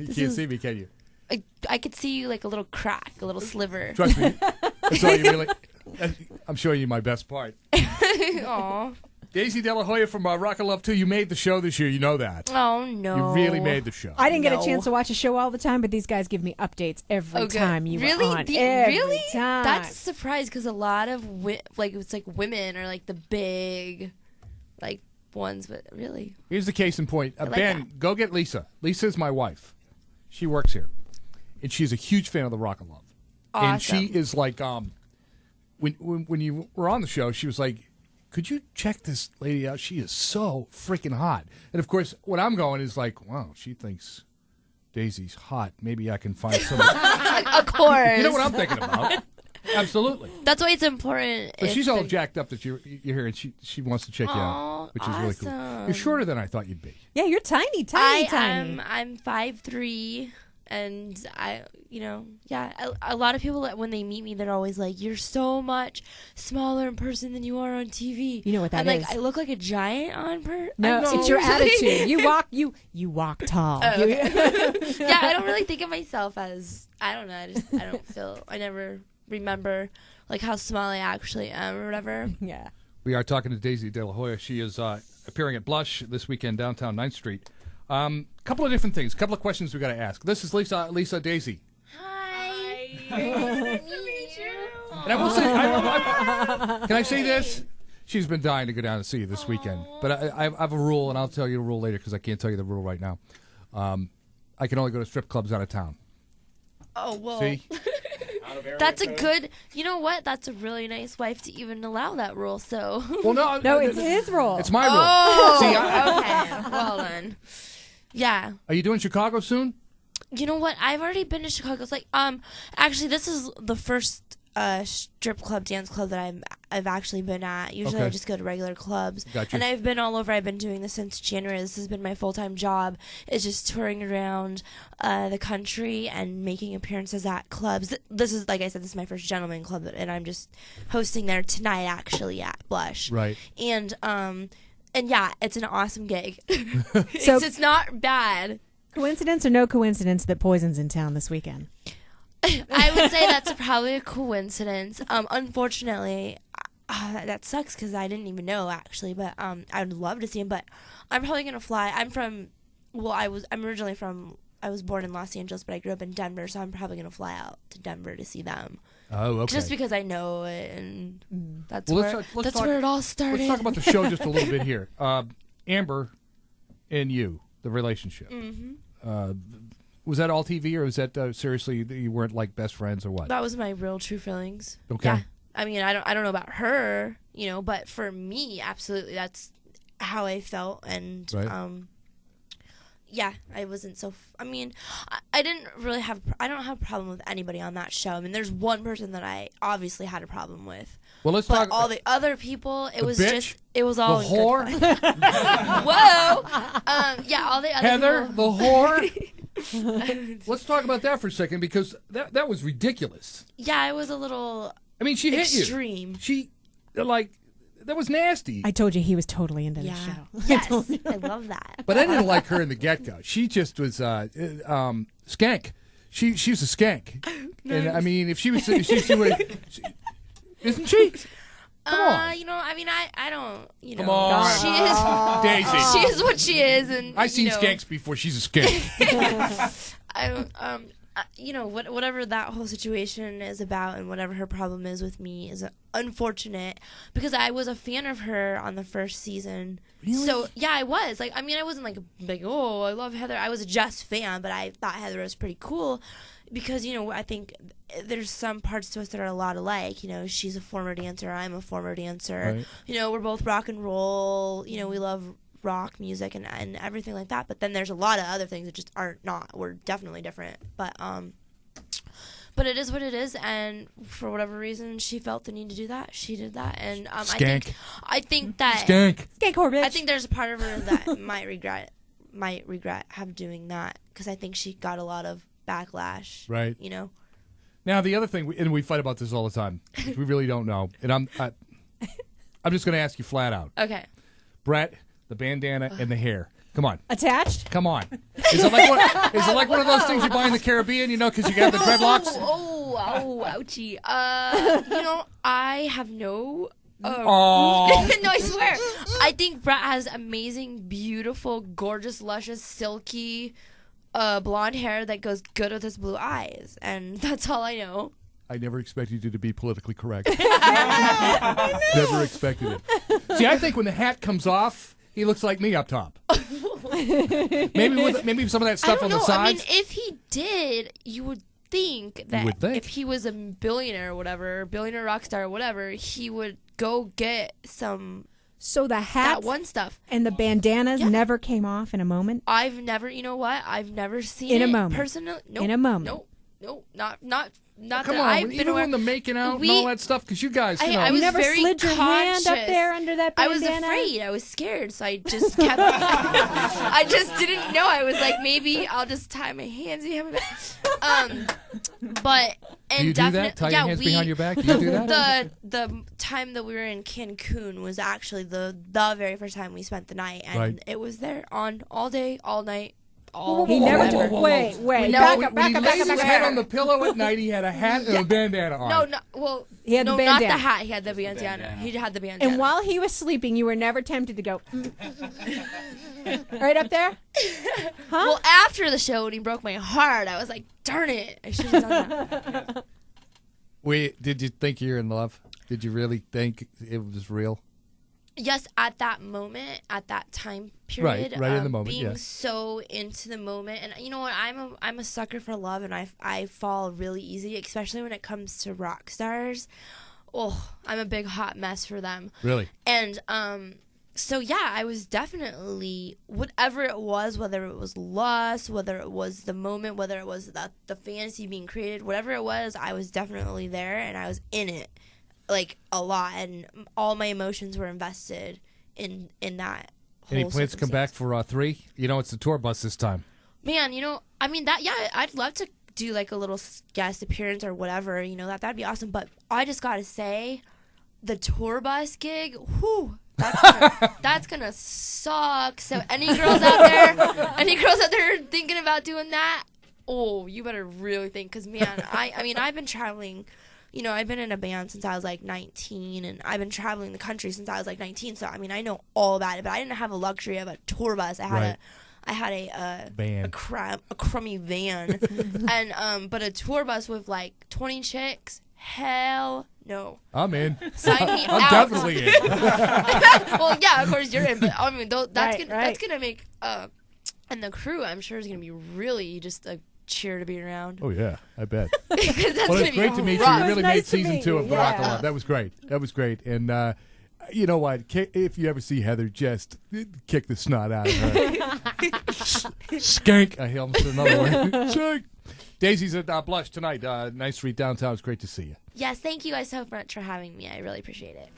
You can't see me, can you? I could see you like a little crack, a little sliver. Trust me. That's all you really. I'm showing you my best part. Aw. Daisy De La Hoya from Rock and Love 2. You made the show this year. You know that. Oh, no. You really made the show. I didn't get a chance to watch a show all the time, but these guys give me updates every time you really? were on. Every Really? time. That's a surprise because a lot of it's like women are like the big like ones, but really. Here's the case in point. like Ben, that. go get Lisa. Lisa is my wife. She works here, and she's a huge fan of the Rock and Love. Awesome. And she is like, when you were on the show, she was like, could you check this lady out? She is so freaking hot. And, of course, what I'm going is like, wow, she thinks Daisy's hot. Maybe I can find someone. Of course. You know what I'm thinking about? Absolutely. That's why it's important. But she's all jacked up that you're here, and she wants to check you out, which is really cool. awesome. You're shorter than I thought you'd be. Yeah, you're tiny. I'm 5'3", and a lot of people when they meet me, they're always like, "You're so much smaller in person than you are on TV." You know what that I'm is? like, I look like a giant on No, it's your attitude. You walk tall. Oh, okay. Yeah, I don't really think of myself as, I don't know. I never remember like how small I actually am or whatever. Yeah. We are talking to Daisy De La Hoya. She is appearing at Blush this weekend downtown 9th Street. Couple of different things. Couple of questions we got to ask. This is Lisa Daisy. Hi. And I will say, can I say this? She's been dying to go down and see you this weekend. But I have a rule, and I'll tell you the rule later because I can't tell you the rule right now. I can only go to strip clubs out of town. Oh, well. See? That's a good, you know what? That's a really nice wife to even allow that rule, so. Well, No, it's his rule. It's my rule. Oh, See, okay. Well then. Yeah. Are you doing Chicago soon? You know what? I've already been to Chicago. It's like, actually, this is the first strip club, dance club that I've actually been at. Usually Okay. I just go to regular clubs. Gotcha. And I've been all over. I've been doing this since January. This has been my full-time job. It's just touring around the country and making appearances at clubs. This is, like I said, this is my first gentleman club, and I'm just hosting there tonight, actually, at Blush. Right. And yeah, it's an awesome gig. So- it's not bad. Coincidence or no coincidence that Poison's in town this weekend? I would say that's probably a coincidence. Unfortunately, that sucks because I didn't even know actually. But I would love to see him. But I'm probably gonna fly. I'm originally from. I was born in Los Angeles, but I grew up in Denver, so I'm probably gonna fly out to Denver to see them. Oh, okay. Just because I know it, and that's Well, where where it all started. Let's talk about the show just a little bit here. Amber and you, the relationship. Mm-hmm. Was that all TV, or was that seriously you weren't like best friends, or what? That was my real true feelings. Okay. Yeah. I mean, I don't know about her, but for me, absolutely, that's how I felt, and Right. yeah, I wasn't so. I didn't really have. I don't have a problem with anybody on that show. I mean, there's one person that I obviously had a problem with. Well, let's But talk. all the other people, it The was bitch? just. It was all the in good whore, fun. Whoa. Yeah, all the other Heather, people. the whore. Let's talk about that for a second because that was ridiculous. Yeah, it was a little I mean, she hit extreme. you. She that was nasty. I told you he was totally into Yeah. this show. Yes, I love that. But I didn't like her in the get-go. She just was skank. She was a skank. And I mean, if she was, isn't she? Come on. I don't, Come on. She is, Daisy. she is what she is, and I've seen skanks before. She's a skank. Whatever that whole situation is about, and whatever her problem is with me is unfortunate because I was a fan of her on the first season. Really? So yeah, I was I wasn't like oh, I love Heather. I was a just fan, but I thought Heather was pretty cool because I think there's some parts to us that are a lot alike. She's a former dancer, I'm a former dancer. Right. We're both rock and roll. We love rock music and everything like that. But then there's a lot of other things that just we're definitely different. But it is what it is, and for whatever reason, she felt the need to do that. She did that, and Skank. I think that Skank. Skank whore bitch. I think there's a part of her that might regret have doing that because I think she got a lot of backlash. Right. Now the other thing, and we fight about this all the time. We really don't know, and I'm just going to ask you flat out. Okay. Brett, the bandana and the hair. Come on. Attached? Come on. Is it like one of those things you buy in the Caribbean, you know, because you got the dreadlocks? Oh, ouchie. I have no... Oh. No, I swear. I think Brett has amazing, beautiful, gorgeous, luscious, silky, blonde hair that goes good with his blue eyes. And that's all I know. I never expected you to be politically correct. Never expected it. See, I think when the hat comes off, he looks like me up top. maybe some of that stuff I on don't know. the sides. I mean, if he did, you would think that if he was a billionaire or whatever, billionaire rock star or whatever, he would go get some... So the hats that one stuff and the bandanas never came off in a moment? I've never, you know what? I've never seen in it a moment. personally. Nope, in a moment. Nope, not Come that on, I've been even aware. when the making out and all that stuff, because you guys, you know. I You was never very slid your hand up conscious. there under that I bandana? was afraid. I was scared, so I just kept. I just didn't know. I was like, maybe I'll just tie my hands behind my back. But and do you do that? Tie your hands behind your back? Do you do that? The time that we were in Cancun was actually the very first time we spent the night, and it was there on all day, all night. He never whoa, took. whoa, whoa. Wait. No, Back When up, back he up, laid back up, his back head up. on the pillow at night, he had a hat and a bandana on. He had the not bandana. the hat. He had the bandana. He had the bandana. And while he was sleeping, you were never tempted to go right up there? Huh? Well, after the show, when he broke my heart, I was like, darn it. I should have done that. Did you think you're in love? Did you really think it was real? Yes, at that moment, at that time period, Right in the moment, being yeah. so into the moment, and you know what, I'm a sucker for love, and I fall really easy, especially when it comes to rock stars. Oh, I'm a big hot mess for them. Really? And so yeah, I was definitely, whatever it was, whether it was lust, whether it was the moment, whether it was the fantasy being created, whatever it was, I was definitely there, and I was in it. Like a lot, and all my emotions were invested in that whole Any plans to come back circumstance. for 3? You know, it's the tour bus this time. Man, I mean that. Yeah, I'd love to do like a little guest appearance or whatever. That'd be awesome. But I just gotta say, the tour bus gig, whew, that's gonna suck. So any girls out there thinking about doing that, oh, you better really think, because man, I mean I've been traveling. I've been in a band since I was like 19, and I've been traveling the country since I was like 19. So I mean, I know all about it, but I didn't have a luxury of a tour bus. I had a van, a crummy van, and but a tour bus with like 20 chicks. Hell no. I'm in. Sign me I'm out. definitely in. Well, yeah, of course you're in, but I mean, that's Right. gonna make and the crew, I'm sure, is gonna be really just a cheer to be around. Oh yeah, I bet. Because that's Well, gonna it's be great to meet you. rough. You really nice made to season meet 2 you, of the Rock yeah. Alarm. That was great. And you know what? If you ever see Heather, just kick the snot out of her. Skank. I almost said another word. Skank. Daisy's at Blush tonight. Nice street downtown. It's great to see you. Yes, thank you guys so much for having me. I really appreciate it.